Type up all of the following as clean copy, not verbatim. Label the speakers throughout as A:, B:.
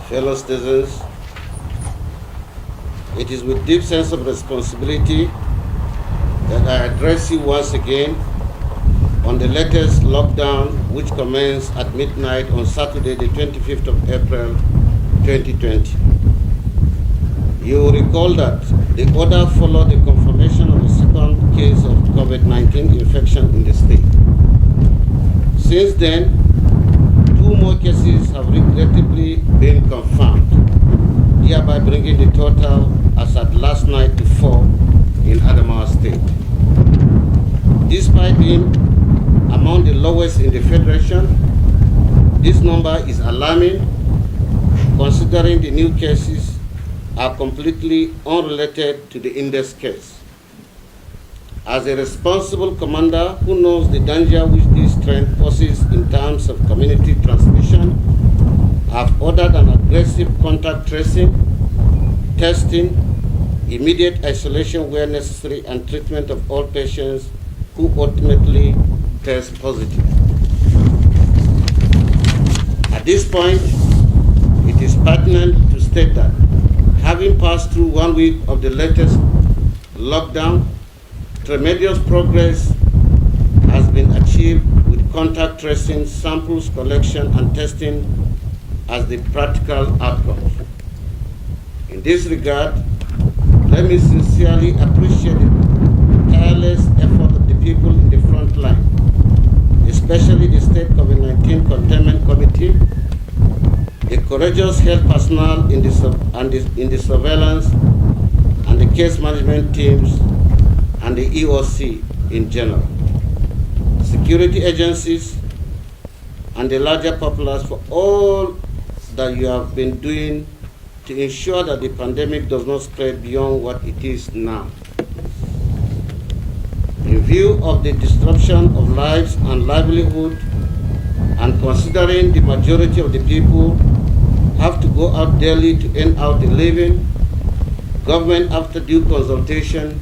A: fellow citizens, it is with deep sense of responsibility that I address you once again on the latest lockdown, which commenced at midnight on Saturday, the 25th of April, 2020. You will recall that the order followed the confirmation of a second case of COVID-19 infection in the state. Since then, 2 more cases have regrettably been confirmed, hereby bringing the total as at last night to 4 in Adamawa State. Despite being among the lowest in the Federation, this number is alarming considering the new cases are completely unrelated to the index case. As a responsible commander who knows the danger which this trend poses in terms of community transmission, I have ordered an aggressive contact tracing, testing, immediate isolation where necessary, and treatment of all patients who ultimately test positive. At this point, it is pertinent to state that having passed through 1 week of the latest lockdown, tremendous progress has been achieved with contact tracing, samples collection, and testing as the practical outcomes. In this regard, let me sincerely appreciate the tireless effort of the people in the front line, especially the State COVID-19 Containment Committee, the courageous health personnel in the surveillance and the case management teams, and the EOC in general, security agencies, and the larger populace for all that you have been doing to ensure that the pandemic does not spread beyond what it is now. In view of the disruption of lives and livelihood, and considering the majority of the people have to go out daily to earn out a living, government, after due consultation,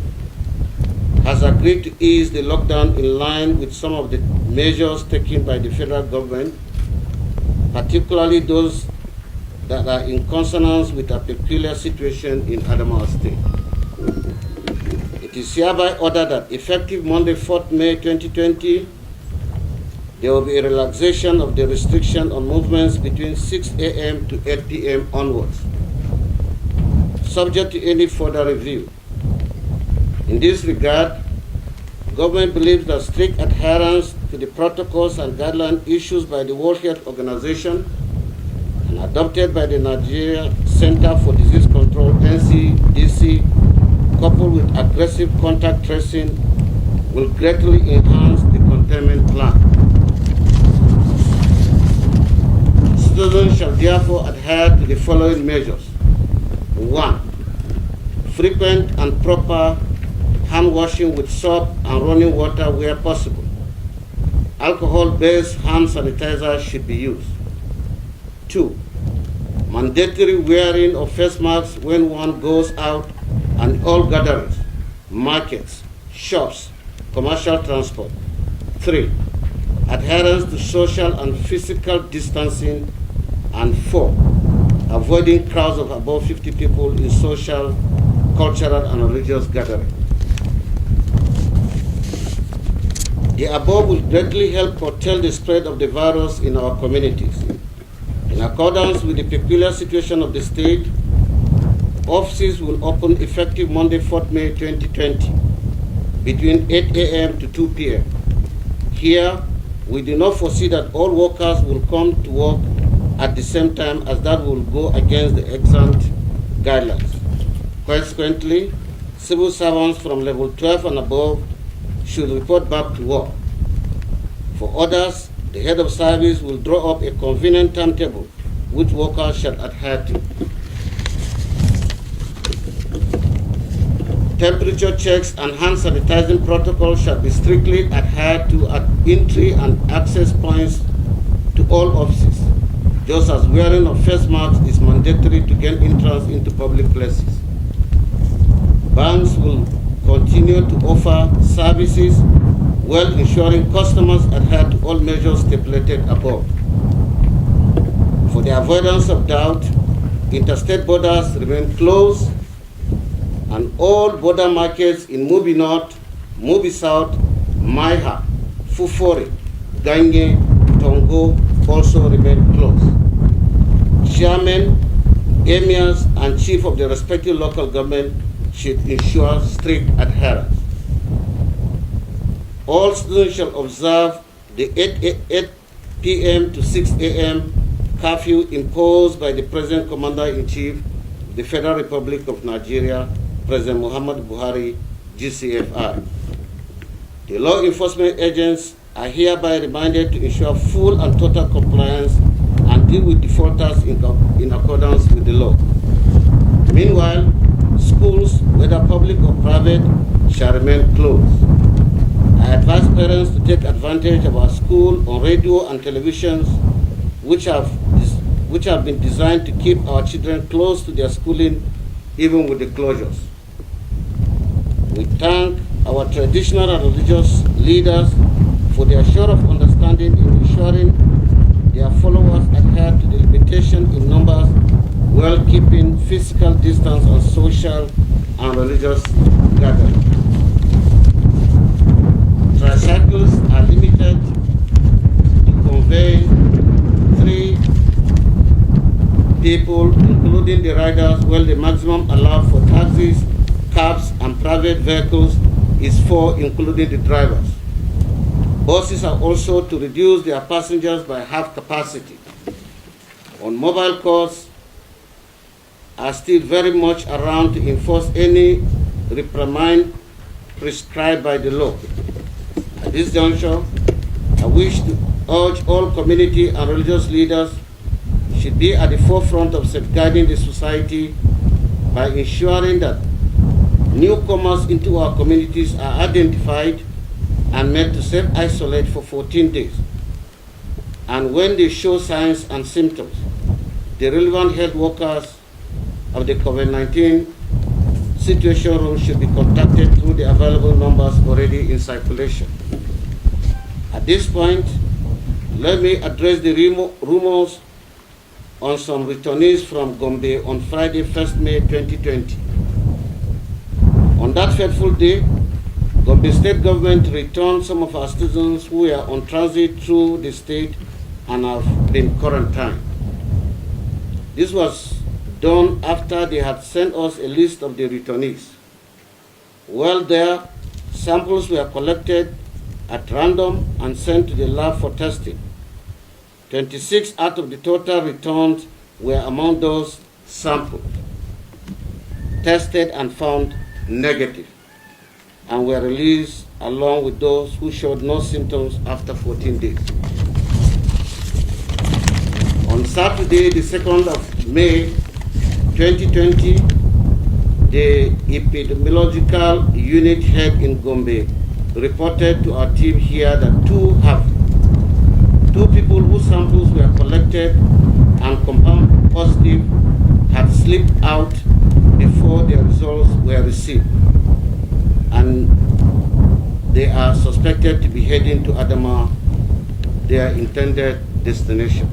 A: has agreed to ease the lockdown in line with some of the measures taken by the federal government, particularly those that are in consonance with a peculiar situation in Adamawa State. It is hereby ordered that effective Monday, 4th May 2020, there will be a relaxation of the restriction on movements between 6 a.m. to 8 p.m. onwards, subject to any further review. In this regard, government believes that strict adherence to the protocols and guidelines issued by the World Health Organization and adopted by the Nigeria Center for Disease Control, NCDC, coupled with aggressive contact tracing, will greatly enhance the containment plan. Citizens shall therefore adhere to the following measures. 1. Frequent and proper hand washing with soap and running water where possible. Alcohol-based hand sanitizer should be used. 2. Mandatory wearing of face masks when one goes out and all gatherings, markets, shops, commercial transport. 3. Adherence to social and physical distancing. And 4. Avoiding crowds of above 50 people in social, cultural, and religious gatherings. The above will greatly help curtail the spread of the virus in our communities. In accordance with the peculiar situation of the state, offices will open effective Monday, 4th May 2020, between 8 a.m. to 2 p.m. Here, we do not foresee that all workers will come to work at the same time, as that will go against the extant guidelines. Consequently, civil servants from level 12 and above should report back to work. For others, the head of service will draw up a convenient timetable which workers shall adhere to. Temperature checks and hand sanitizing protocols shall be strictly adhered to at entry and access points to all offices, just as wearing of face masks is mandatory to gain entrance into public places. Banks will continue to offer services while ensuring customers adhere to all measures stipulated above. For the avoidance of doubt, interstate borders remain closed, and all border markets in Mubi North, Mubi South, Maiha, Fufore, Ganye, Tongo also remain closed. Chairmen, emirs, and chief of the respective local government should ensure strict adherence. All students shall observe the 8 p.m. to 6 a.m. curfew imposed by the President Commander-in-Chief of the Federal Republic of Nigeria, President Muhammadu Buhari, GCFR. The law enforcement agents are hereby reminded to ensure full and total compliance and deal with defaulters in accordance with the law. Meanwhile, schools, whether public or private, shall remain closed. I advise parents to take advantage of our school on radio and televisions, which have been designed to keep our children close to their schooling, even with the closures. We thank our traditional and religious leaders for their show of understanding in ensuring their followers adhere to the limitation in numbers while keeping physical distance on social and religious gatherings. Tricycles are limited to convey 3 people, including the riders, while the maximum allowed for taxis, cabs, and private vehicles is 4, including the drivers. Buses are also to reduce their passengers by half capacity. On mobile cars are still very much around to enforce any reprimand prescribed by the law. At this juncture, I wish to urge all community and religious leaders should be at the forefront of safeguarding the society by ensuring that newcomers into our communities are identified and made to self-isolate for 14 days. And when they show signs and symptoms, the relevant health workers of the COVID-19 situation room should be contacted through the available numbers already in circulation. At this point, let me address the rumors on some returnees from Gombe on Friday, 1st May 2020. On that fateful day, Gombe State Government returned some of our students who were on transit through the state and have been quarantined. This was done after they had sent us a list of the returnees. While there, samples were collected at random and sent to the lab for testing. 26 out of the total returned were among those sampled, tested and found negative, and were released along with those who showed no symptoms after 14 days. On Saturday, the 2nd of May 2020, the epidemiological unit head in Gombe reported to our team here that two people whose samples were collected and confirmed positive had slipped out before their results were received, and they are suspected to be heading to Adamawa, their intended destination.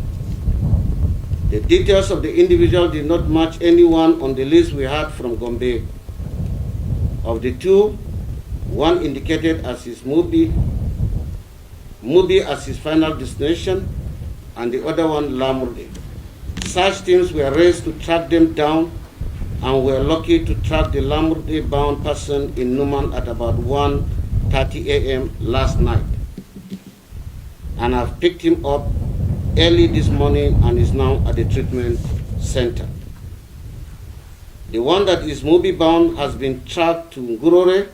A: The details of the individual did not match anyone on the list we had from Gombe. Of the two, one indicated as his Mubi as his final destination, and the other one Lamurde. Search teams were raised to track them down, and were lucky to track the Lamurde-bound person in Numan at about 1:30 a.m. last night, and have picked him up early this morning and is now at the treatment center. The one that is Mubi-bound has been tracked to Ngurore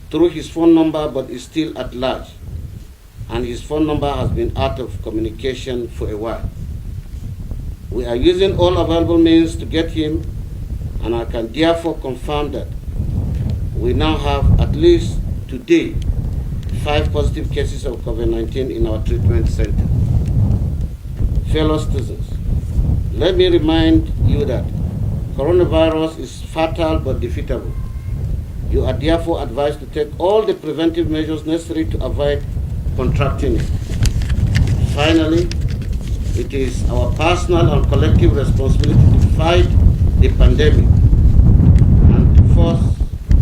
A: through his phone number, but is still at large, and his phone number has been out of communication for a while. We are using all available means to get him, and I can therefore confirm that we now have, at least today, 5 positive cases of COVID-19 in our treatment center. Fellow citizens, let me remind you that coronavirus is fatal but defeatable. You are therefore advised to take all the preventive measures necessary to avoid contracting it. Finally, It is our personal and collective responsibility to fight the pandemic